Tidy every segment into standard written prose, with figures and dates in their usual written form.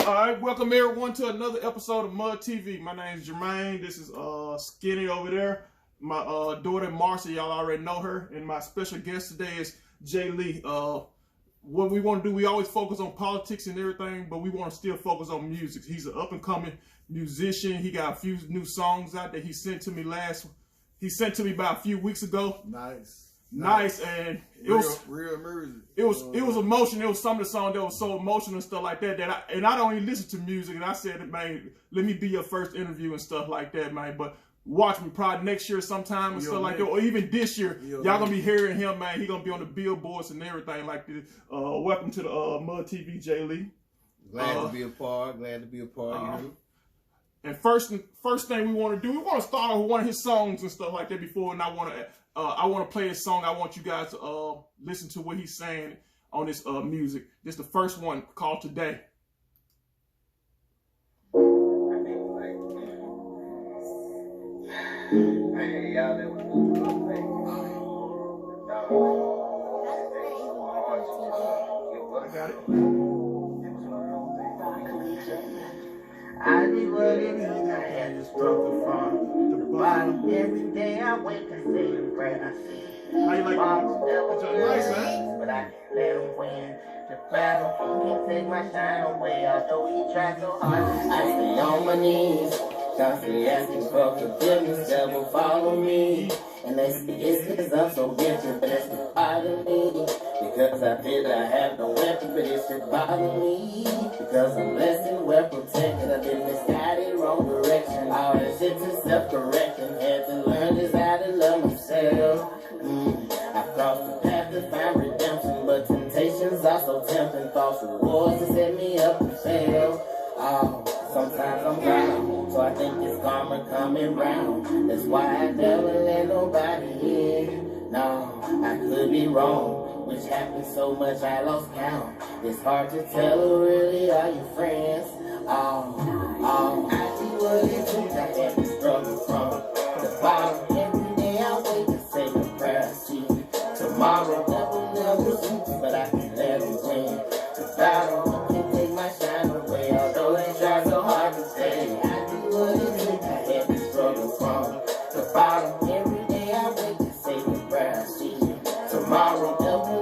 All right, welcome everyone to another episode of M.U.D TV. My name is Jermaine. This is Skinny over there. My daughter Marcy, y'all already know her. And my special guest today is JLee. What we want to do, we always focus on politics and everything, but we want to still focus on music. He's an up-and-coming musician. He got a few new songs out that he sent to me about a few weeks ago. Nice, and it was real music. It was emotional. It was some of the songs that was so emotional and stuff like that. I don't even listen to music, and I said, man, let me be your first interview and stuff like that, man. But watch me probably next year sometime and stuff like that, or even this year. Y'all gonna be hearing him, man. He gonna be on the billboards and everything like this. Welcome to the M.U.D TV, JLee. Glad to be a part. Glad to be a part. And first thing we want to do, we want to start off with one of his songs and stuff like that before, and I want to play his song. I want you guys to listen to what he's saying on this music. This is the first one called Today. I got it. I did what it needed, I just dropped the bottom. Every day I wake and say a prayer. I see How you like that? Nice, man. But I can't let him win the battle. Can't take my shine away, although he tried so hard. I stay on my knees, constantly asking for forgiveness. Devil follow me, and it's because I'm so different, but it's the part of me. Because I feel I have no weapon, but it should bother me. Because I'm blessed and well protected, I've been misguided, wrong direction. All that shit to self-correction, had to learn just how to love myself. I've crossed the path to find redemption, but temptations are so tempting. False rewards to set me up to fail. Sometimes I'm proud, so I think it's karma coming round. That's why I never let nobody in. No, I could be wrong, which happens so much I lost count. It's hard to tell who really are your friends. I see what it took, I had to struggle from the bottom. Every day I wake and say a prayer. I see tomorrow never sleeps, but I can let him win the battle. Can't take my shine away, although they try so hard to say. I do what it took, I had to struggle from the bottom. Every day I wake and say a prayer. I see tomorrow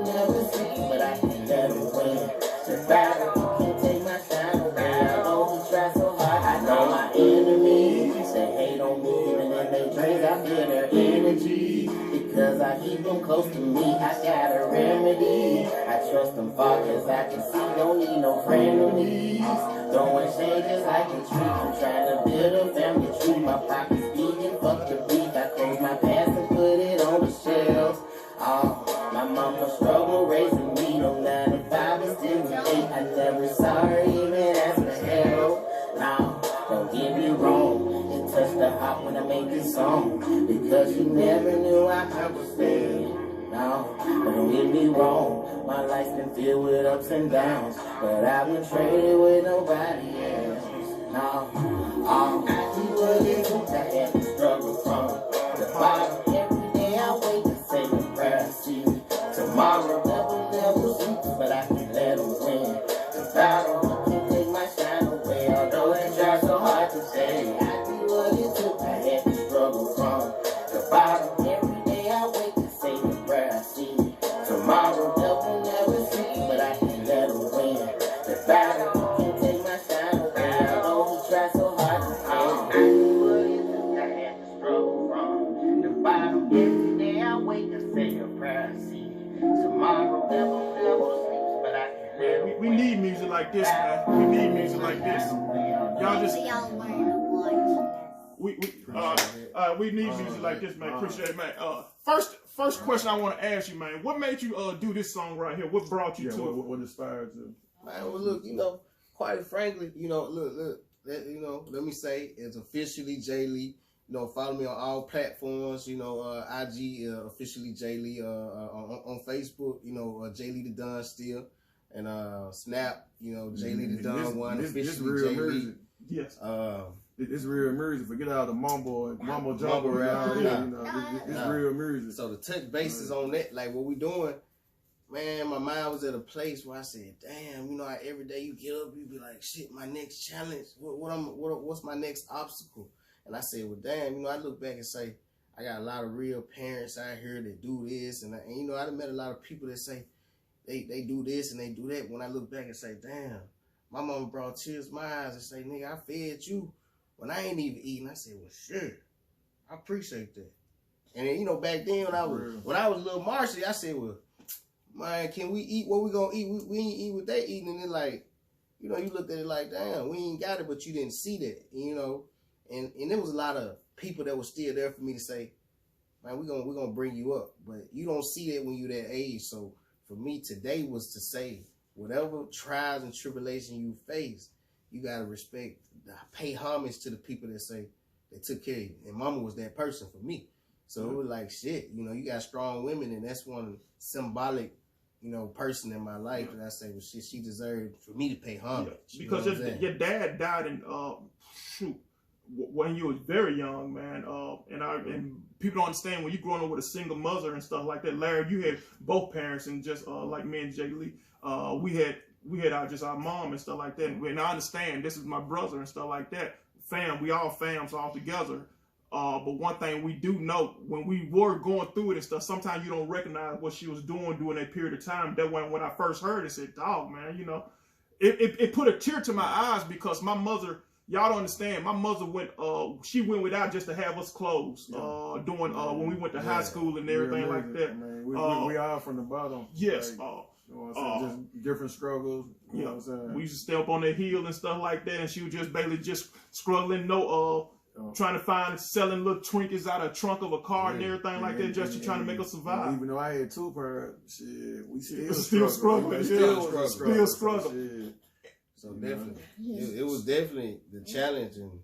never sleeps, but I can let him win the battle. Can't take my shine away, although he try so hard. I know my enemies, they hate on me, even in their dreams I feel their energy. Because I keep them close to me, I got a remedy. I trust them far as I can see, don't need no frenemies. Throwing shade just like a tree, I'm trying to build a family tree. My pocket's vegan, fuck the beef. I close my past and put it on the shelves. My mama struggled raising me, no 9 to 5 and still we ate. I never saw her even ask for help. Now, don't get me wrong, it touched the heart when I made this song. Because you never knew I understand. No, but don't get me wrong, my life's been filled with ups and downs, but I wouldn't trade it with nobody else. No, I see what it took, I had to struggle from the bottom. Every day I wake and say a prayer. I see tomorrow never sleeps, but I can let him win the battle. Can't take my shine away, although they try so hard to say. I do what it took, I had to struggle from the bottom. Every day I wake and say a prayer. I see tomorrow never sleeps, but I can let him win the battle. Can't take my shine away, although he try so hard to say. I do what it took, I had to struggle from the bottom. Every day I wake and say a prayer. I see tomorrow never sleeps, but I can let him We need music like this, man. We need music like this. Y'all just we need music like this, man. Appreciate it, man. First question I want to ask you, man. What made you do this song right here? What brought you to it? What inspired you? Man, well, look, quite frankly, look, let me say, it's officially JLee. Follow me on all platforms. IG officially JLee. On Facebook, JLee the Don still, and Snap, JLee the Don one officially JLee. Yes. It's real music. Forget all the mumbo jumbo around here. It's real music. So to touch bases on that, like what we doing, man, my mind was at a place where I said, damn, you know, every day you get up, you be like, shit, my next challenge, what's my next obstacle? And I said, well, damn, you know, I look back and say, I got a lot of real parents out here that do this, and you know, I done met a lot of people that say they do this and they do that. When I look back and say, damn, my mama brought tears to my eyes and say, nigga, I fed you when I ain't even eating. I said, well, shit, I appreciate that. And then, you know, back then when I was little Marcy, I said, well, man, can we eat what we gonna eat? We ain't eat what they eating. And then, like, you know, you looked at it like, damn, we ain't got it, but you didn't see that, you know. And there was a lot of people that were still there for me to say, man, we're gonna bring you up. But you don't see that when you're that age. So for me today was to say, whatever trials and tribulation you face, you gotta respect, pay homage to the people that say they took care of you. And mama was that person for me. So it was like, shit, you know, you got strong women, and that's one symbolic, you know, person in my life that I say, well, shit, she deserved for me to pay homage. Because your dad died in, when you was very young, man. And people don't understand when you growing up with a single mother and stuff like that. Larry, you had both parents, and just like me and JLee, we had our mom and stuff like that. And I understand this is my brother and stuff like that. Fam, we all fams all together. But one thing we do know, when we were going through it and stuff, sometimes you don't recognize what she was doing during that period of time. That when I first heard it, said, dog, man, you know, it put a tear to my eyes, because my mother, y'all don't understand, my mother went, she went without just to have us clothes, during, when we went to high school and everything like that. Man, we are from the bottom. Yes. Like, you know what I'm saying? Just different struggles. You know what I'm saying? We used to stay up on the hill and stuff like that, and she was just basically just struggling, trying to find, selling little trinkets out of the trunk of a car and everything like that, just to trying to make us survive. Even though I had two parents, shit, we still struggling. Still struggle. So definitely, it was definitely the challenge and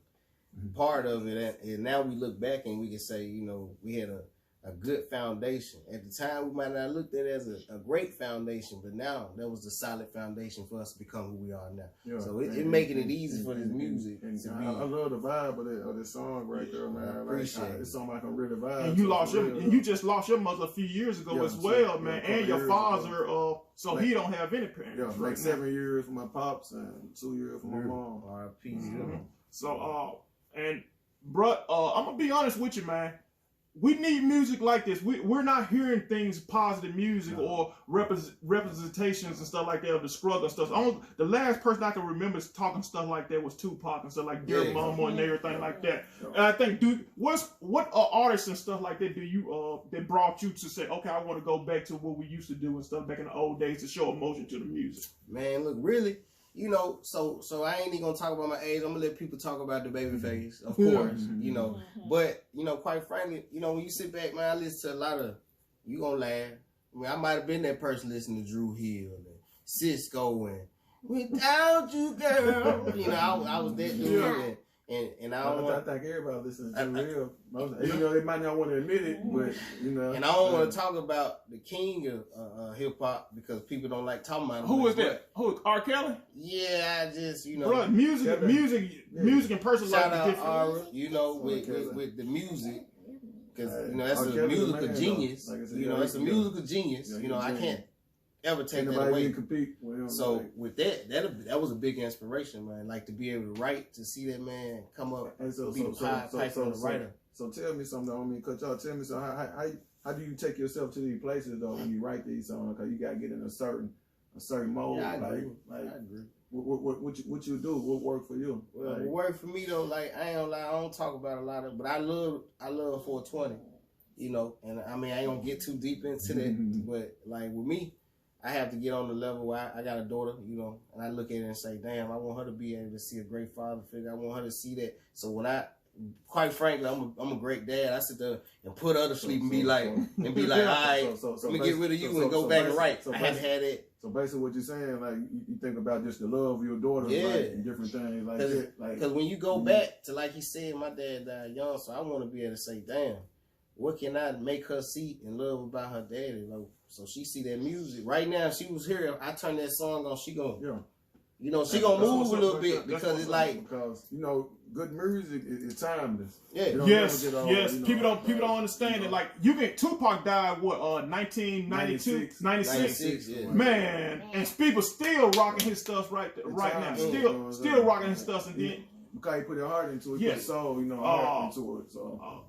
part of it. And now we look back and we can say, you know, we had a good foundation. At the time, we might not have looked at it as a great foundation, but now that was the solid foundation for us to become who we are now. Yeah, so it making it easy for this music. I love the vibe of this song right there, man. I appreciate it. It's something I can really vibe. And you just lost your mother a few years ago as well, man. And your father, so he don't have any parents. Yeah, like 7 years for my pops and 2 years for my mom. R.I.P. So, and bruh, I'm gonna be honest with you, man. We need music like this. We're not hearing things, positive music or representations and stuff like that of the struggle and stuff. The last person I can remember talking stuff like that was Tupac and stuff like Dear Mama and everything like that. And I think, what artists and stuff like that do you that brought you to say, okay, I want to go back to what we used to do and stuff back in the old days to show emotion to the music? Man, look, really, you know, so I ain't even gonna talk about my age. I'm gonna let people talk about the baby face, of course, you know. But, you know, quite frankly, you know, when you sit back, man, I listen to a lot of, you gonna laugh. I mean, I might have been that person listening to Drew Hill and Cisco and Without You, Girl. You know, I was that dude. And I think everybody listens to Drew Hill. You know, they might not want to admit it, but, you know. And I don't want to talk about the king of hip hop because people don't like talking about him. Who is that? Who, R. Kelly? Yeah, I just, you know. Bro, music and person like different. Aura, you know, with the music. Because, you know, that's a musical genius. You know, that's a musical genius. You know, I can't ever take that away. Compete with him, so with that was a big inspiration, man. Like to be able to write, to see that man come up and be the pipe on the writer. So tell me something. I mean, cut y'all. Tell me something. How do you take yourself to these places though when you write these songs? Because you gotta get in a certain mode. Yeah, I agree. I agree. What you do? What work for you? Well, what work for me though, like I ain't gonna lie, I don't talk about a lot of, but I love 420. You know, and I mean I ain't gonna get too deep into that, but like with me, I have to get on the level where I got a daughter, you know, and I look at it and say, damn, I want her to be able to see a great father figure. I want her to see that. So when quite frankly, I'm a great dad. I sit there and put her to sleep and be like, all right, let me get rid of you and go back and write. I had had it. So basically what you're saying, like, you think about just the love of your daughter, like, and different things like that. Because when you go back to, like he said, my dad died young, so I want to be able to say, damn, what can I make her see and love about her daddy? Like, so she see that music. Right now, if she was here, I turn that song on, she going, You know, she gonna move a little bit because it's like because you know good music is timeless. Yeah. It don't Yes, never get old, yes. you know. People don't understand it. Like you get Tupac died what 1992, 96. Yeah. Man, and people still rocking his stuff right now. Still rocking his stuff, and then because he put his heart into it, Yes. put his soul, you know, heart into it. So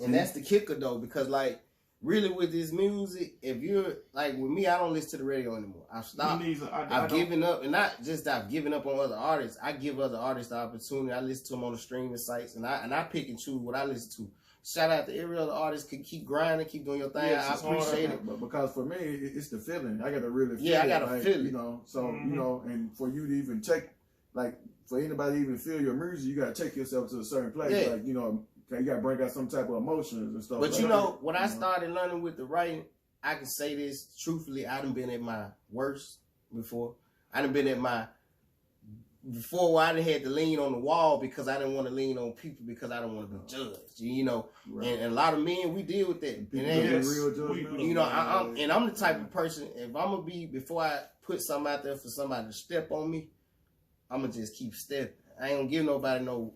And that's the kicker though, because like really with this music, if you're like with me, I don't listen to the radio anymore. I've stopped. I've given up, and not just I've given up on other artists. I give other artists the opportunity. I listen to them on the streaming sites, and I pick and choose what I listen to. Shout out to every other artist. Can keep grinding, keep doing your thing. Yes, I appreciate it. But because for me, it's the feeling. I got to really feel Yeah, I it. gotta Like, feel it. You know, so you know, and for you to even take, like, for anybody to even feel your music, you got to take yourself to a certain place. Yeah. Like, you know, you got to bring out some type of emotions and stuff. But like you know, that. when I started learning with the writing, I can say this truthfully. I done been at my worst before. I done been at my before where I done had to lean on the wall because I didn't want to lean on people because I don't want to be judged. You know, Right. and a lot of men we deal with that. People And get Yes. real judgmental. you know, I'm the type of person. If I'm gonna be before I put something out there for somebody to step on me, I'm gonna just keep stepping. I ain't gonna give nobody no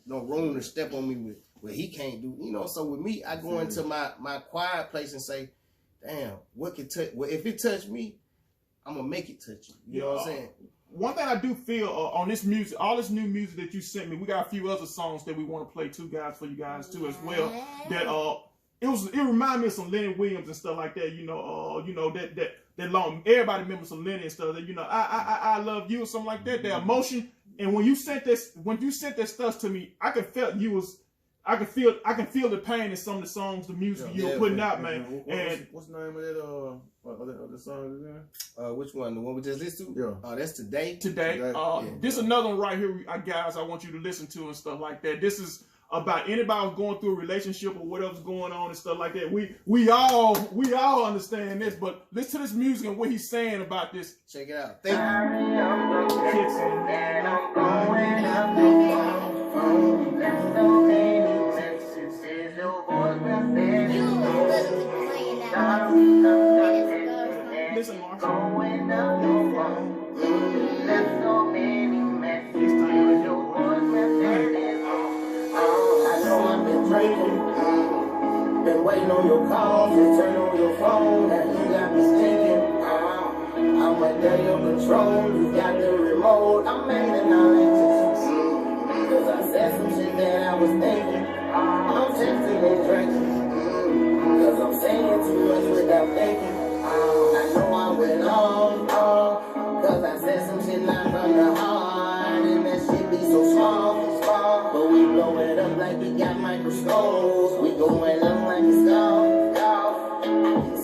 room to step on me with what he can't do. You know, so with me, I go into my quiet place and say, damn, what can touch? Well, if it touch me, I'm gonna make it touch you. You know what I'm saying? One thing I do feel on this music, all this new music that you sent me, we got a few other songs that we want to play too, guys, for you guys too as well. That it reminded me of some Lenny Williams and stuff like that. You know that long. Everybody remembers some Lenny and stuff. That I love you or something like that. The emotion. And when you sent that stuff to me, I can feel the pain in some of the songs, the music you were putting out, man. And what's the name of that? Other song again? Which one? The one we just listened to? Yeah. Oh, that's Today. Today, this is another one right here, guys. I want you to listen to and stuff like that. This is about anybody who's going through a relationship or whatever's going on and stuff like that. We all understand this, but listen to this music and what he's saying about this. Check it out. Thank you. And I'm going up the phone. There's so many messages. Your voice Listen, Mark. going up the phone. There's so many messages. Your voice I know I've been drinking. Been waiting on your calls to turn on your phone. Now you got me thinking. I'm under your control. You got the remote. I'm making all that. Cause I said some shit that I was thinking. I'm texting and drinking. Cause I'm saying too much without thinking. I know I went on. Cause I said some shit not from the heart. And that shit be so small. But we blow it up like we got microscopes. We going up like it's gone.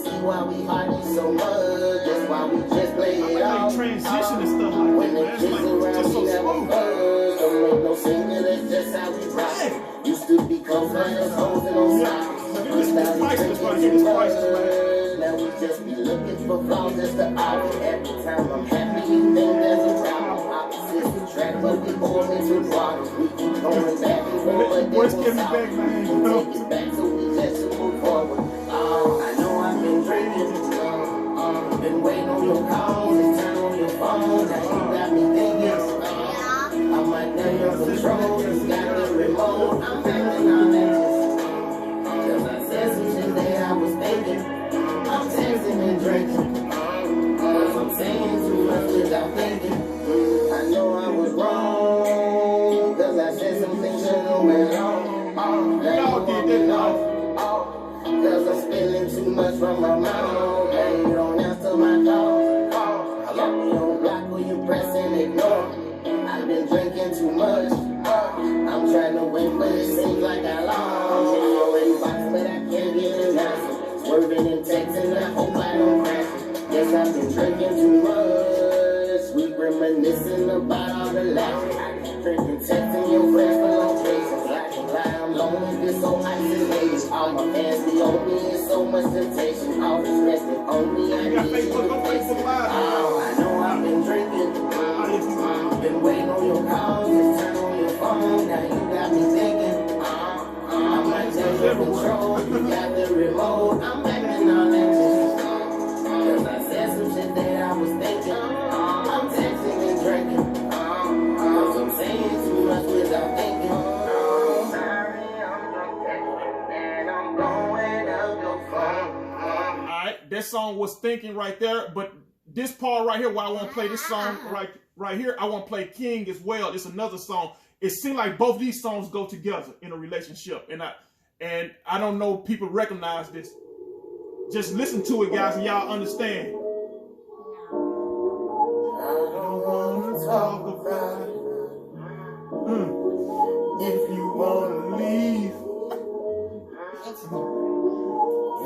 See why we argue so much. That's why we just play it off. Transition and stuff like When the that. kids around, Just we so never smooth. buzz. Don't make no signal, that's just how we rock. Used to be close friends, hoes and on stop. Now we just be looking for flaws, that's the option. Every time I'm happy, you think there's a problem. Opposites attract, but we all into problems. We keep going back and forth, Where's then Kevin we'll back, man? take it back so we just move forward. I know I've been drinking. Been waiting on your calls and turn on your phone. Now you got me thinking. I'm under your control. You got the remote. I'm acting on that. Cause I said some shit that I was thinking. I'm texting and drinking. Cause I'm saying too much without thinking. I know I was wrong. Cause I said some things that don't went on. Y'all did that, Cause I'm spilling too much from my mouth. Now you don't answer my calls. Got me on block or you press and ignore. I've been drinking too much. I'm trying to win, but it seems like I lost. In box, but I can't get an answer. Swerving and texting, I hope I don't crash. Guess I've been drinking too much. We reminiscing about all the laughing. Drinking, texting your friends for locations. I can lie, I'm lonely, this so isolated. All my fans be on me, it's so much temptation. All this resting on me, I You got need Facebook, go Facebook Live. I know I've been drinking. Been waiting on your calls, just turn on your phone. Now you got me thinking. I'm like your control. You got the remote. I'm acting on that shit. Cause I said some shit that I was thinking. I'm texting song was thinking right there, but this part right here, why I want to play this song right here, I want to play King as well. It's another song. It seems like both these songs go together in a relationship, and I don't know if people recognize this. Just listen to it, guys, and y'all understand. I don't wanna talk about it. If you wanna leave,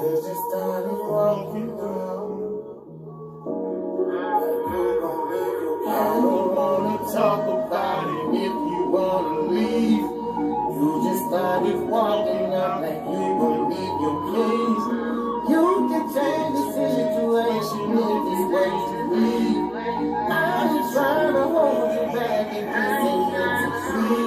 You just started walking down. I don't wanna talk about it. If you wanna leave, you just started walking out like you gonna leave your place. You can change the situation if it's what you need. I ain't trying to hold you back if this ain't meant to be.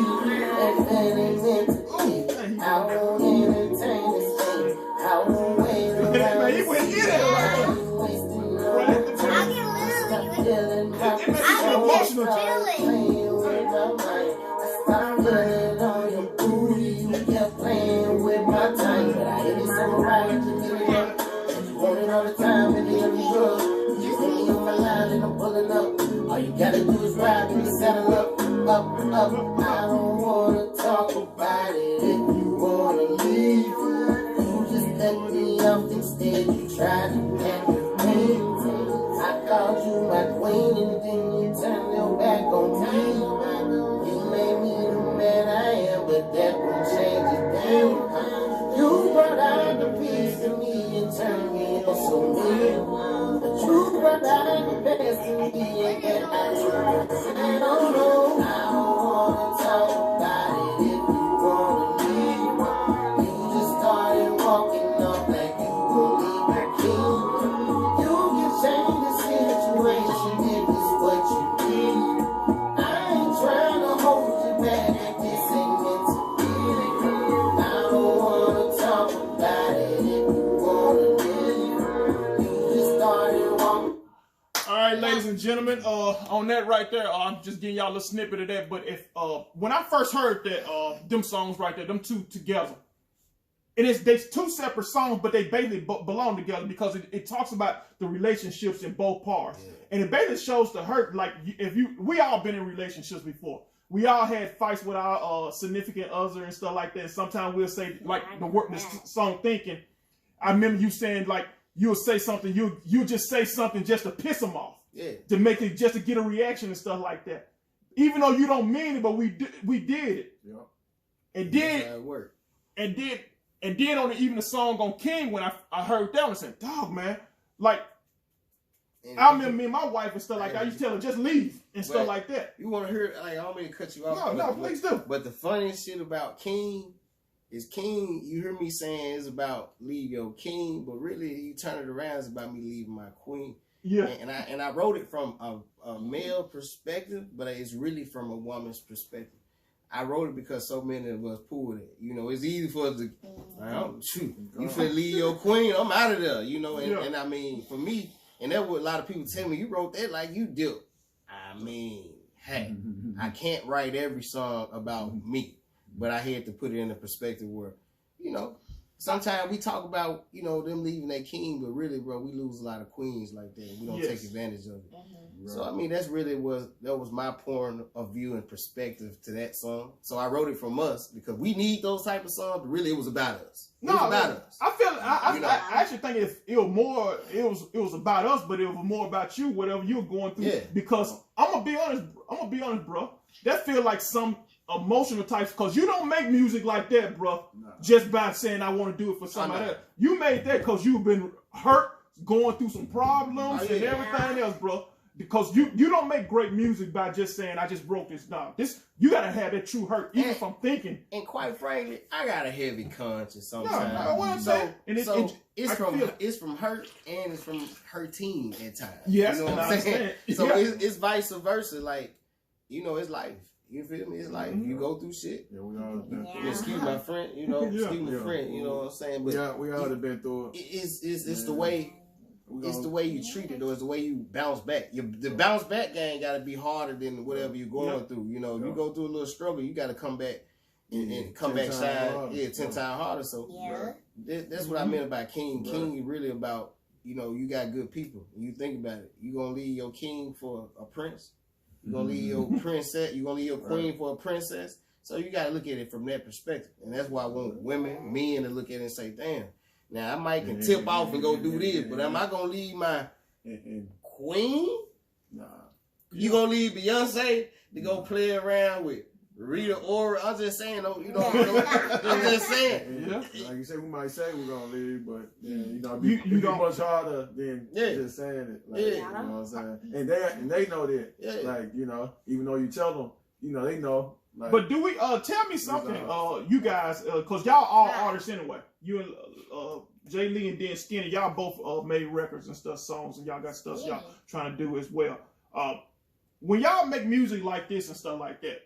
If that ain't meant to be, I won't entertain this thing. I won't wait around. man, you went in it like Wasting no right. time. Stop feeling happy. It makes you emotional. Playing with my mind. I stopped feeling on your booty. You kept playing with my time. But I hit it so right, you did it up. You want it all the time, baby, I'm good. You put me on my line and I'm pulling up. All you gotta do is ride and saddle up. I don't wanna talk about it. If you wanna leave, you just let me off instead. You tried to get with me. I called you my queen and then you turned your back on me. You made me the man I am, but that won't change a thing. You brought out the piece of me and turned me into so mean. But you brought out the best in me and that I don't know. I don't wanna talk about it if you wanna leave. You just started walking off like you gon' leave your king. You can change the situation if it's what you need. I ain't trying to hold you back if this ain't meant to be. I don't wanna talk about it if you wanna leave. You just started walking. All right, ladies and gentlemen, on that right there, I'm just giving y'all a little snippet of that. But if when I first heard that them songs right there, them two together, there's two separate songs, but they basically belong together because it talks about the relationships in both parts, and it basically shows the hurt. Like we all been in relationships before. We all had fights with our significant other and stuff like that. And sometimes we'll say like the song "Thinking." I remember you saying like. You'll say something, you'll just say something just to piss them off. Yeah. To make it, just to get a reaction and stuff like that. Even though you don't mean it, but we did it. Yeah. And That's then, how it worked. and then on even the song on King, when I heard that, I said, dog, man. Like, I remember me and my wife and stuff like that. I used to tell her, just leave and stuff like that. You want to hear, like, I don't mean to cut you off. No, please do. But the funniest shit about King is King, you hear me saying it's about leave your king, but really you turn it around, it's about me leaving my queen. Yeah. And I wrote it from a male perspective, but it's really from a woman's perspective. I wrote it because so many of us pulled it. You know, it's easy for us to, shoot, you finna leave your queen, I'm out of there, you know. And I mean, for me, and that's what a lot of people tell me, you wrote that like you did. I mean, hey, I can't write every song about me. But I had to put it in a perspective where, you know, sometimes we talk about, you know, them leaving their king, but really, bro, we lose a lot of queens like that. We don't take advantage of it. Right. So, I mean, that was my point of view and perspective to that song. So I wrote it from us because we need those type of songs, but really it was about us. It was about us. I actually think it was about us, but it was more about you, whatever you were going through. Yeah. Because I'm gonna be honest, bro. That feel like some emotional types, because you don't make music like that, bro. No. Just by saying I want to do it for somebody else. You made that because you've been hurt, going through some problems and everything else, bro. Because you don't make great music by just saying I just broke this down. You gotta have that true hurt, even from thinking. And quite frankly, I got a heavy conscience sometimes. It's from hurt and it's from hurting at times. Yes, you know what I'm saying? So it's vice versa. Like, you know, it's life. You feel me? It's like you go through shit. Yeah, we all been through it. Excuse my friend, you know, excuse my friend, you know what I'm saying? But we all have been through it. It's the way the way you treat it, or it's the way you bounce back. The bounce back game gotta be harder than whatever you're going through. You know, you go through a little struggle, you gotta come back and come back shine 10 times harder. So that's what I meant about King. King is really about, you know, you got good people. You think about it. You gonna leave your king for a prince. You gonna leave your princess. You gonna leave your queen for a princess. So you gotta look at it from that perspective, and that's why I want women, men to look at it and say, "Damn, now I might can tip off and go do this, but am I gonna leave my queen? Nah. You gonna leave Beyonce to go play around with Rita Ora? I'm just saying, you know, I'm just saying. Yeah. Like you said, we might say we're gonna leave, but you know, you don't much harder than just saying it. Like, you know what I'm saying? And they know that. Yeah. Like, you know, even though you tell them, you know, they know. Like, but do we tell me something, you guys, because y'all all artists anyway. You and JLee and then Skinny, y'all both made records and stuff, songs, and y'all got stuff y'all trying to do as well. When y'all make music like this and stuff like that,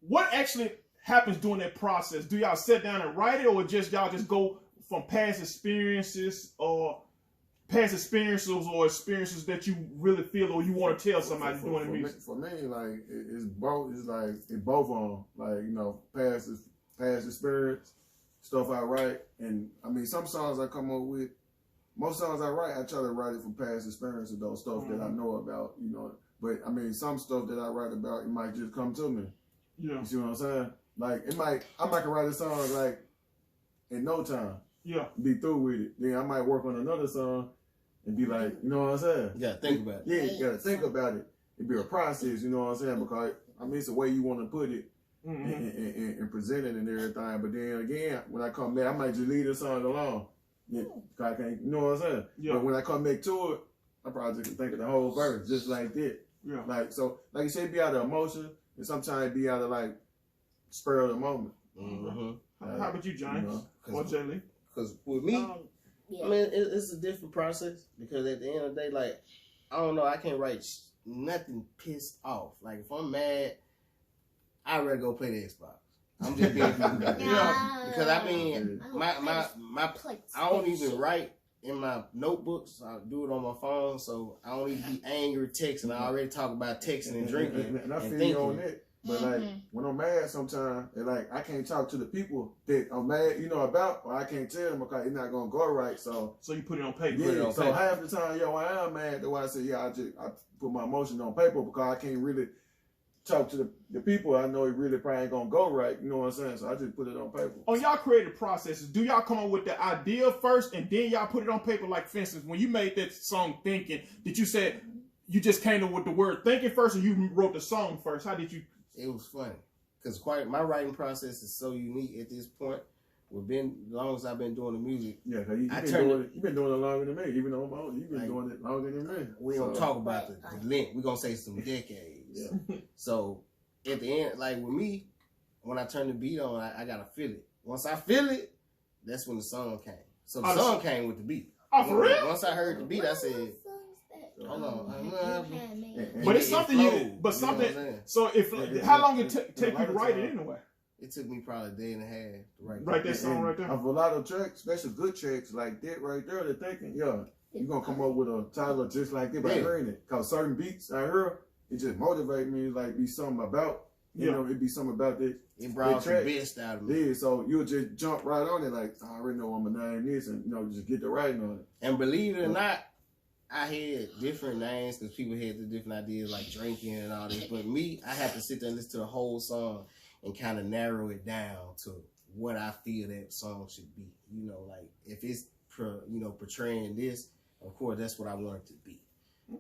what actually happens during that process? Do y'all sit down and write it, or just y'all just go from past experiences or experiences that you really feel or you want to tell somebody doing the music? For me, like it's both. It's like it both on. Like, you know, past experience, stuff I write, and I mean some songs I come up with. Most songs I write, I try to write it from past experiences, those stuff that I know about. You know, but I mean some stuff that I write about, it might just come to me. Yeah. You see what I'm saying? Like I might write a song like in no time. Yeah. Be through with it. Then I might work on another song and be like, you know what I'm saying? You gotta think about it. Yeah, you gotta think about it. It'd be a process, you know what I'm saying? Because I mean it's the way you want to put it and present it and everything. But then again, when I come back, I might just leave the song alone. Yeah, I can't, you know what I'm saying? Yeah. But when I come back to it, I probably just think of the whole verse just like that. Yeah. Like so, like you said, it be out of emotion, and sometimes it be out of like spur of the moment. How about you, James? You know, or JLee? Because with me, I mean, it's a different process because at the end of the day, like, I don't know, I can't write nothing pissed off. Like, if I'm mad, I'd rather go play the Xbox. I'm just being because I mean, my I don't even write in my notebooks. I do it on my phone, so I don't even be angry texting. I already talk about texting and drinking. And I feel you on that. But like when I'm mad sometimes, like I can't talk to the people that I'm mad, you know, about, or I can't tell them because it's not gonna go right. So you put it on paper. Yeah. So half the time, I am mad. That's why I say, I put my emotions on paper because I can't really talk to the people. I know it really probably ain't gonna go right. You know what I'm saying? So I just put it on paper. On y'all creative processes, do y'all come up with the idea first and then y'all put it on paper? Like for instance, when you made that song Thinking, did you say you just came up with the word thinking first, or you wrote the song first? How did you? It was funny because my writing process is so unique at this point. As long as I've been doing the music. Yeah, you've been doing it longer than me. Even though I'm older, you've been doing it longer than me. We don't talk about the length. We're gonna say some decades. Yeah. So at the end, like with me, when I turn the beat on, I gotta feel it. Once I feel it, that's when the song came. So the song came with the beat. Oh, for real? Once I heard the beat, I said, hold on. But it's something so how long it take you to write it anyway? It took me probably a day and a half to write that song right there. Of a lot of tracks, especially good tracks like that right there, they're thinking, you're gonna come up with a title just like that by hearing it. Cause certain beats I heard, it just motivated me, like be something about, you know, it be something about that. It brought the best out of me. Yeah, so you'll just jump right on it, like, I already know I'm gonna name this, and, you know, just get the writing on it. And believe it or not, I had different names because people had the different ideas like drinking and all this. But me, I had to sit there and listen to the whole song and kind of narrow it down to what I feel that song should be. You know, like if it's portraying this, of course that's what I want it to be.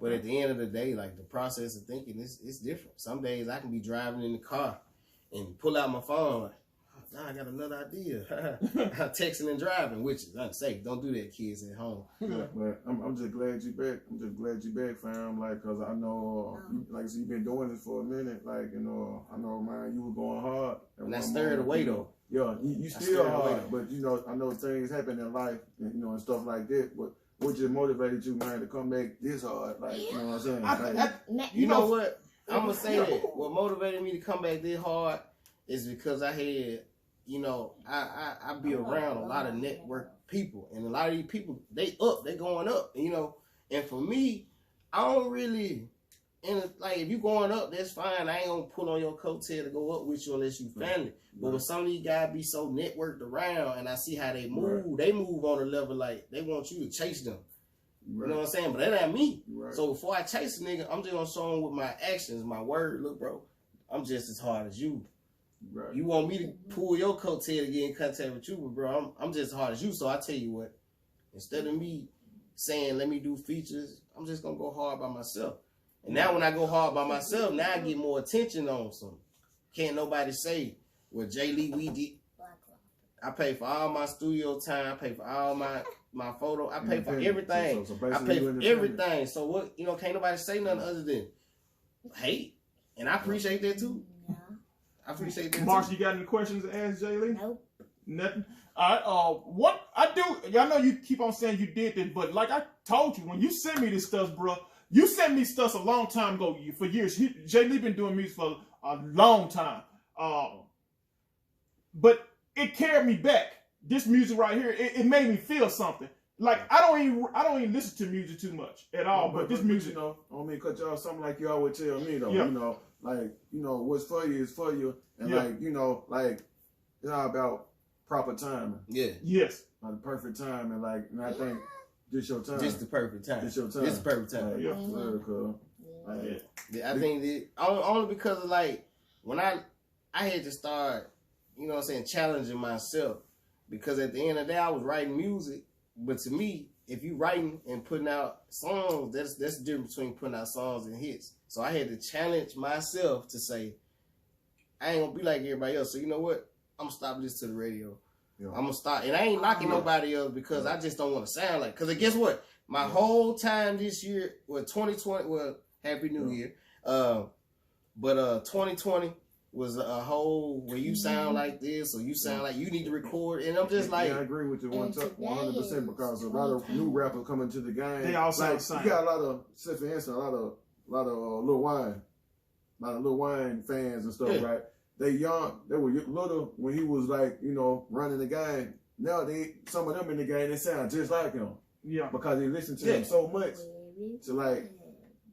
But at the end of the day, like the process of thinking is different. Some days I can be driving in the car and pull out my phone like, now I got another idea. Texting and driving, which is unsafe. Don't do that, kids at home. But I'm just glad you back. I'm just glad you back, fam. Like, cause I know, like I said, you've been doing this for a minute. Like, you know, I know, man, you were going hard. And that's stirred away though. Yeah, you still hard, but you know, I know things happen in life, and, you know, and stuff like that. But what just motivated you, man, to come back this hard? Like, you know what I'm saying? You know what? I'm gonna say that. What motivated me to come back this hard is because I had. You know, I be around a lot of network people, and a lot of these people, they going up, you know. And for me, I don't really, like if you going up, that's fine. I ain't gonna pull on your coattail to go up with you unless you family. But when some of these guys be so networked around, and I see how they move on a level like they want you to chase them. You know what I'm saying? But that ain't me. Right. So before I chase a nigga, I'm just gonna show him with my actions, my word. Look, bro, I'm just as hard as you. Right. You want me to pull your coattail to get in contact with you, but bro, I'm just as hard as you. So I tell you what, instead of me saying let me do features, I'm just gonna go hard by myself. And now when I go hard by myself, now I get more attention on something. Can't nobody say, well, JLee, we did. I pay for all my studio time. I pay for all my photo. I pay for everything. So I pay for everything. So what? You know, can't nobody say nothing other than hate. And I appreciate that too. No. I appreciate that Marcy, too. you got any questions to ask JLee? Nope. Nothing. All right. What I do, y'all know you keep on saying you did this, but like I told you, when you sent me this stuff, bro, you sent me stuff a long time ago. For years, JLee been doing music for a long time. But it carried me back. This music right here, it made me feel something. Like I don't even listen to music too much at all. But this music, you know, I don't mean to cut you off. Something like you always tell me though. Yeah. You know, like what's for you is for you, and Yeah. like it's all about proper timing. Yeah. yes, Like the perfect time, and I think this your time. This the perfect time. This your time. This the perfect time. Like, Yeah. for real, cuz. Like, Yeah, I think that only because of like when I had to start, you know what I'm saying, challenging myself. Because at the end of the day, I was writing music, but to me, if you writing and putting out songs, that's the difference between putting out songs and hits. So I had to challenge myself to say, I ain't gonna be like everybody else. So you know what? I'm gonna stop listening to the radio. Yeah. I'm gonna stop, and I ain't knocking nobody else because I just don't want to sound like. Because guess what? My whole time this year, 2020, Happy New Year. But 2020 was a whole where you sound like this or you sound like you need to record, and I'm just like, I agree with you 100% because a lot of new rappers coming to the game. They all sound like, the same. You got a lot of, say for instance, a lot of Lil Wayne, a lot of Lil Wayne fans and stuff, Yeah. right? They young, they were little when he was like, running the game. Now some of them in the game, they sound just like him yeah. because they listen to him so much. So like,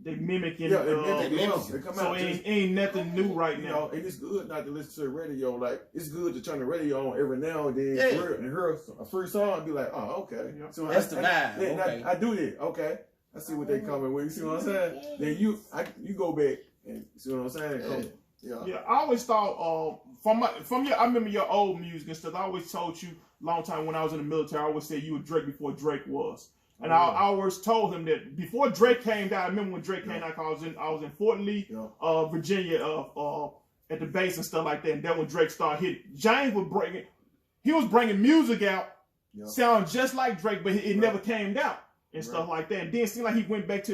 They mimicking. yeah, they mimic. come So out. ain't nothing new right now. And it's good not to listen to the radio. Like, it's good to turn the radio on every now and then and hear a free song and be like, oh, okay. Yeah. So That's the vibe. Yeah, Okay. I do that. Okay. I see what they coming with. You see what I'm saying? Then you go back and see what I'm saying? Yeah. Yeah, I always thought I remember your old music and stuff. I always told you long time when I was in the military. I always said you were Drake before Drake was. And I always told him that before Drake came down. I remember when Drake came down. I was in Fort Lee, Virginia, at the base and stuff like that. And then when Drake started hitting, James was bringing music out, sound just like Drake, but it never came out and stuff like that. And then it seemed like he went back to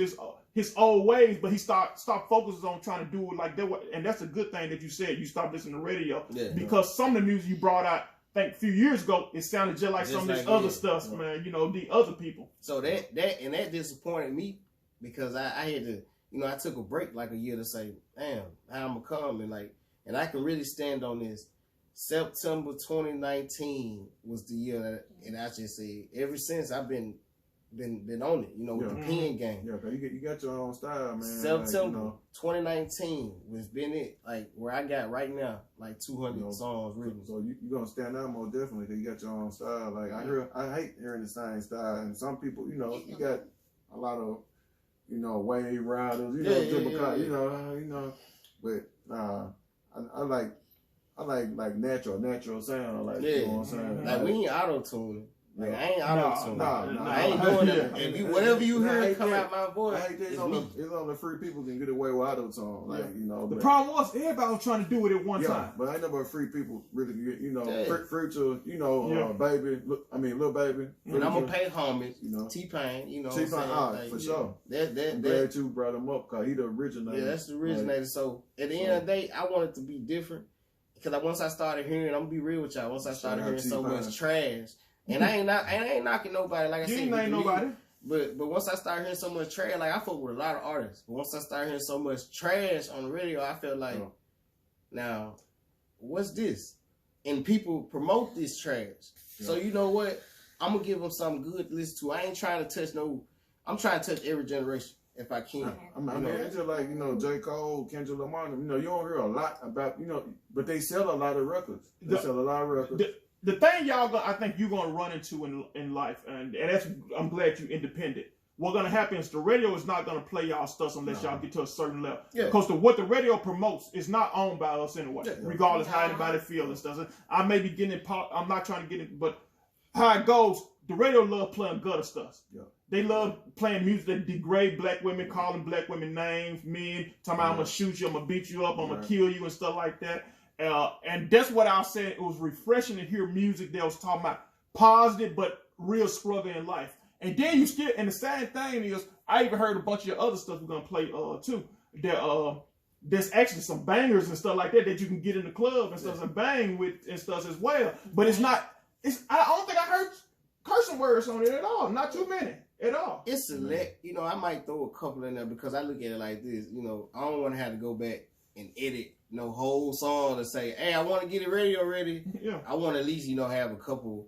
his old ways, but he stopped focusing on trying to do it like that. And that's a good thing that you said you stopped listening to radio because some of the music you brought out, I think a few years ago, it sounded just like some of this other stuff, man. The other people. So that disappointed me because I had to, I took a break like a year to say, damn, how I'm gonna come and I can really stand on this. September 2019 was the year that, and I just say ever since I've been on it, with the pen game. Yeah, cause you got your own style, man. September 2019 was been it, like where I got right now, like 200 songs written. So you gonna stand out more definitely because you got your own style. Like I hate hearing the same style, and some people, you got a lot of, wave riders, but I like natural sound, like you know what I'm saying. Like we ain't auto tuning. Like I ain't auto tuning. No. I ain't doing that. If whatever you hear come out my voice, I hate that. it's It's only free people can get away with auto tune. Like the problem was everybody was trying to do it at one time. But I know free people really get, free to, baby. Lil Baby. And I'm gonna pay homage. T-Pain. T-Pain, for sure. I'm glad you brought him up because he the originator. Yeah, that's the originator. So at the end of the day, I want it to be different because once I started hearing, I'm gonna be real with y'all. Once I started hearing so much trash. And I ain't knocking nobody. Like I said, you ain't nobody. But once I started hearing so much trash, like I fuck with a lot of artists. But once I started hearing so much trash on the radio, I felt like, now, what's this? And people promote this trash. Yeah. So you know what? I'm gonna give them something good to listen to. I ain't trying to touch I'm trying to touch every generation if I can. It's just like J. Cole, Kendrick Lamar. You don't hear a lot about but they sell a lot of records. The thing I think you're gonna run into in life, and that's I'm glad you're independent. what's gonna happen is the radio is not gonna play y'all stuff unless y'all get to a certain level. Yeah. Because what the radio promotes is not owned by us anyway, regardless how anybody feels and stuff. I may be getting it, I'm not trying to get it, but how it goes, the radio love playing gutter stuff. Yeah. They love playing music that degrade black women, calling black women names, men, talking about I'm gonna shoot you, I'm gonna beat you up, I'm gonna kill you and stuff like that. And that's what I was saying. It was refreshing to hear music that was talking about positive but real struggle in life. And then you still, and the same thing is, I even heard a bunch of other stuff we're gonna play too. That there's actually some bangers and stuff like that you can get in the club and stuff and bang with and stuff as well. But it's not. I don't think I heard cursing words on it at all. Not too many at all. It's select. You know, I might throw a couple in there because I look at it like this. You know, I don't want to have to go back and edit no whole song to say, hey, I want to get it radio ready. Yeah. I want to at least, you know, have a couple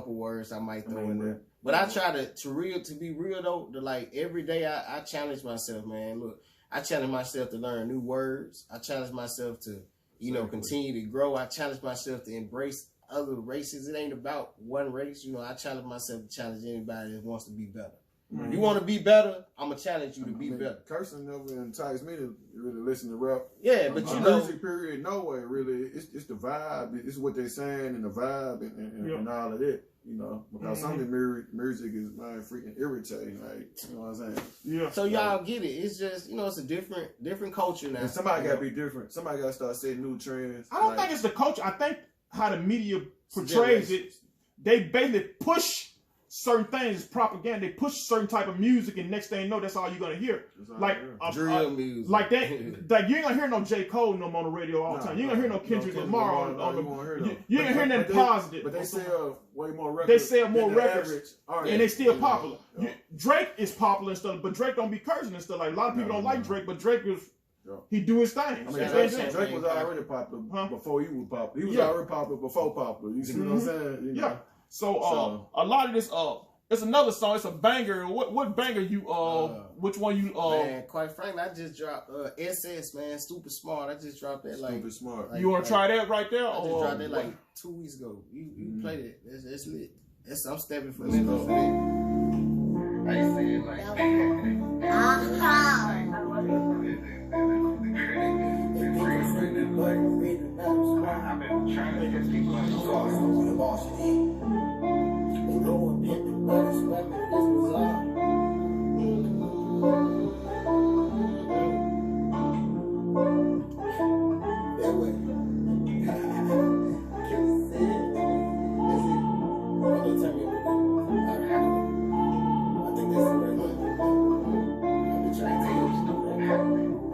words I might throw in there. But I try to be real though, like every day I challenge myself, man. Look, I challenge myself to learn new words. I challenge myself to, you know, continue to grow. I challenge myself to embrace other races. It ain't about one race. You know, I challenge myself to challenge anybody that wants to be better. Mm-hmm. You want to be better, I'm going to challenge you to be better. Cursing never entices me to really listen to rap. Yeah, but you know. Music period, no way, really. It's the vibe. It's what they're saying and the vibe and all of that. You know, because some of the music is freaking irritating, like, you know what I'm saying? Yeah. So y'all get it. It's just, you know, it's a different culture now. And somebody got to be different. Somebody got to start setting new trends. I don't think it's the culture. I think how the media portrays it, they basically push certain things as propaganda. They push certain type of music, and next thing you know, that's all you're gonna hear. Like drill music, like that. Like you ain't gonna hear no J. Cole no more on the radio all the time. You ain't gonna hear no Kendrick Lamar on the. You ain't hear nothing positive. But they sell way more records. They sell more records, and they still popular. Yeah. Drake is popular and stuff, but Drake don't be cursing and stuff. Like a lot of people don't like Drake, but Drake is. He do his thing. I mean, Drake was already popular before he was popular. He was already popular before popular. You see what I'm saying? You know? Yeah. So a lot of this it's another song. It's a banger. What banger you which one you Man, quite frankly, I just dropped SS, man, Stupid Smart. I just dropped that Stupid Smart. You want to try that right there? I just dropped that like 2 weeks ago. You played it. That's lit. I'm stepping from Memphis for that. I say it like I've been trying to get people in the sauce with the boss. They go and hit the butters, women, this was all. That way. Can't say it. That's it. Don't tell me everything. I think that's it right now. I've been trying to tell you.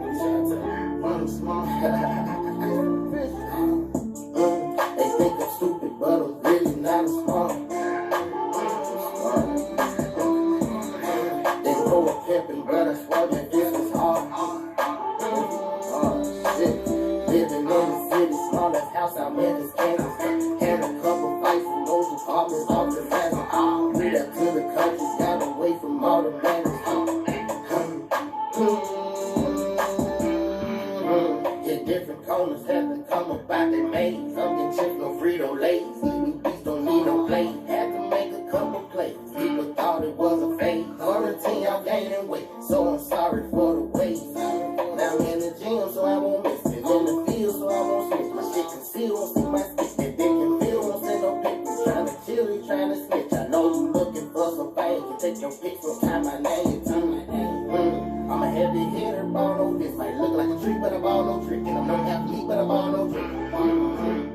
I've been trying to tell you. I'm smart. They think I'm stupid, but I'm really not smart. They go a pimpin', but I swear that this is hard. Shit. Living in the city, smallest house out Memphis, Kansas. Had a couple fights in those apartments off the land. Moved out to the country, got away from all the madness. Different corners had to come about their maze. I'm getting chips, no Frito-Lays. Eating beats don't need no plate. Had to make a couple plays. People thought it was a phase. Quarantine, I'm gaining weight, so I'm sorry for the waste. Now I'm in the gym, so I won't miss it. In the field, so I won't switch. My shit concealed, won't see my stick. That they can feel, won't send no pictures. Trying to chill, you trying to snitch. I know you looking for some fame. You take your pics from time my name, you turn my name. I'm a heavy hitter, ball no this. Might look like a tree, but I ball no trick. And I'm no athlete, but I ball no trick.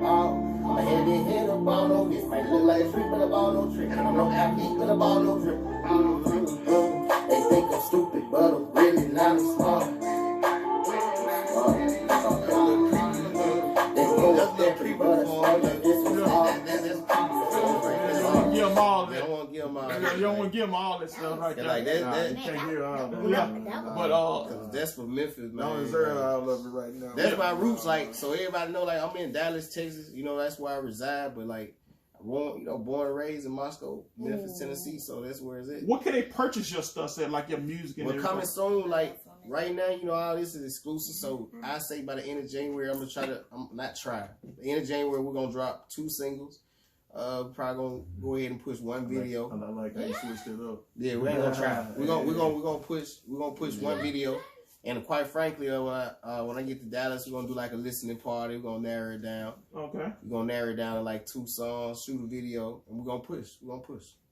I'm a heavy hitter, ball no this. Might look like a tree, but I ball no trick. And I'm no athlete, but I ball no trick. They think I'm stupid, but I'm really not smart. They go up there, but I swear that this was give them all that. I don't want to give them all that. You don't want to give them all that stuff right there. Like that. You can't hear all that. Yeah. But that's for Memphis, man. Don't deserve all of it right now. That's my roots, like, so everybody know, like, I'm in Dallas, Texas. You know, that's where I reside. But like, born and raised in Moscow, Memphis, Tennessee. So that's where it's at. what can they purchase your stuff at, like your music and Well, coming soon, like right now, you know, all this is exclusive. So I say by the end of January, the end of January, we're gonna drop 2 singles. Probably gonna go ahead and push one video. I like how you switched it up. Yeah, we ain't gonna try. We're gonna push one video. And quite frankly, when I get to Dallas, we're gonna do like a listening party. We're gonna narrow it down. Okay. We're gonna narrow it down to like 2 songs, shoot a video, and we're gonna push.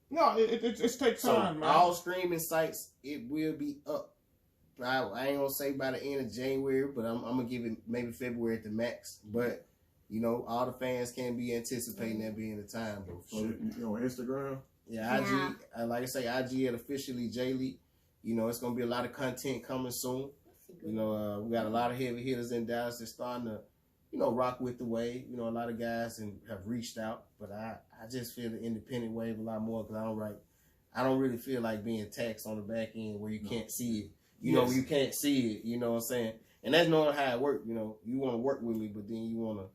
No, it takes time, So man. all streaming sites, it will be up. I ain't gonna say by the end of January, but I'm gonna give it maybe February at the max. But you know, all the fans can be anticipating that being the time. Bro. So you on Instagram? Yeah, IG. Like I say, IG at officially JLee. You know, it's gonna be a lot of content coming soon. You know, we got a lot of heavy hitters in Dallas that's starting to, you know, rock with the wave. You know, a lot of guys have reached out, but I just feel the independent wave a lot more because I don't really feel like being taxed on the back end where you can't see it. You know, you can't see it. You know what I'm saying? And that's not how it works. You know, you want to work with me, but then you want to,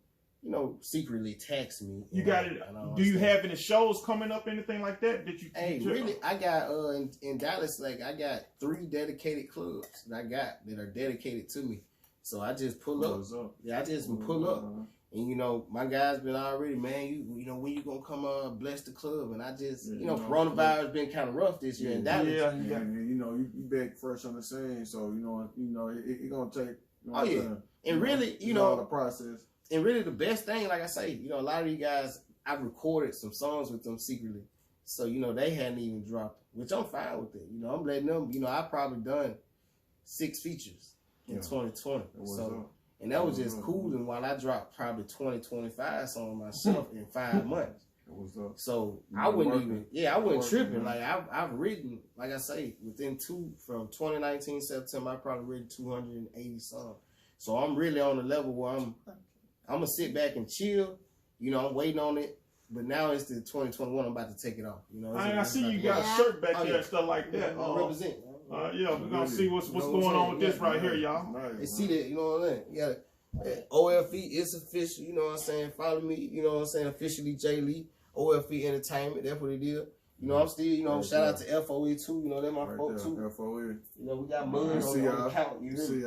you know, secretly tax me. You got it. Do you have any shows coming up, anything like that? Hey, really? I got in Dallas, like I got 3 dedicated clubs that are dedicated to me. So I just pull up. Yeah, I just pull up, and you know, my guys been already, man. You know, when you gonna come bless the club? And I just, you know, coronavirus been kind of rough this year in Dallas. Yeah, you know, you back fresh on the scene, so you know, it gonna take. You know, and really, you know, the process. And really, the best thing, like I say, you know, a lot of you guys, I recorded some songs with them secretly. So, you know, they hadn't even dropped, which I'm fine with it. You know, I'm letting them, you know, I probably done 6 features in 2020. So, and that was just cool. And while I dropped probably 20, 25 songs myself in 5 months. So I wouldn't even, I wasn't tripping. Like I've written, like I say, from 2019 September, I probably written 280 songs. So I'm really on the level where I'm gonna sit back and chill. You know, I'm waiting on it. But now it's the 2021. I'm about to take it off. You know, I see you got a shirt back there and stuff like that. Represent. Yeah, we're gonna see what's going on with this right here, y'all. And see that, you know what I'm saying? Yeah, OFE is official. You know what I'm saying? Follow me. You know what I'm saying? Officially JLee. OFE Entertainment. That's what it is. You know, I'm still, you know, shout out to FOE too. You know, they're my folks too. FOE. You know, we got M.U.D on the count. You see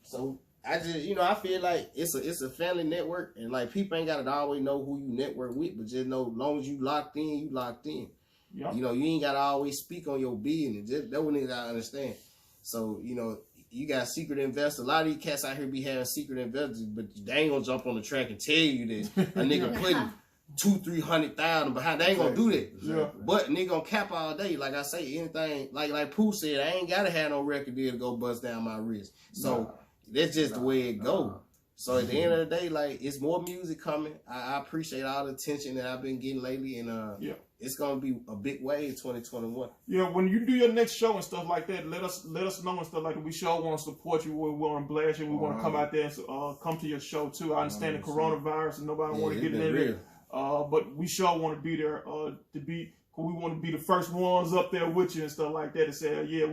So I just, you know, I feel like it's a family network, and like people ain't gotta always know who you network with, but just know, as long as you locked in, you locked in. Yep. You know, you ain't gotta always speak on your business. That's what niggas gotta understand. So, you know, you got secret investors. A lot of these cats out here be having secret investors, but they ain't gonna jump on the track and tell you that a nigga putting 200,000-300,000 behind. They ain't gonna do that. Yeah. But nigga gonna cap all day. Like I say, anything like Pooh said, I ain't gotta have no record deal to go bust down my wrist. So that's just the way it goes. So at the end of the day, like, it's more music coming. I appreciate all the attention that I've been getting lately, and it's gonna be a big wave 2021. Yeah, when you do your next show and stuff like that, let us know and stuff like that. We sure want to support you. We want to blast you. We want to come out there and come to your show too. I understand the coronavirus and nobody want to get in there, but we sure want to be there we want to be the first ones up there with you and stuff like that, and say,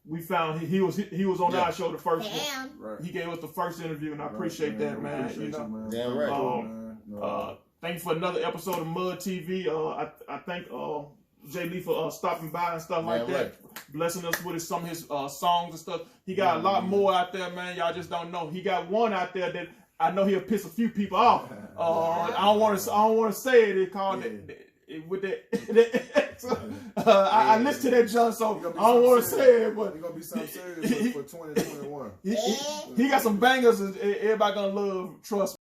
we found he was on our show the first one. Right. He gave us the first interview, and I appreciate that, man. You know, damn right. Thank you for another episode of M.U.D TV. I thank JLee for stopping by and stuff like that, blessing us with some of his songs and stuff. He got a lot more out there, man. Y'all just don't know. He got one out there that I know he'll piss a few people off. I don't want to say it. It's called with that. I listened to that, John, so I don't want to say it, but it's gonna be something serious for 2021. He got some bangers, and everybody gonna love. Trust me.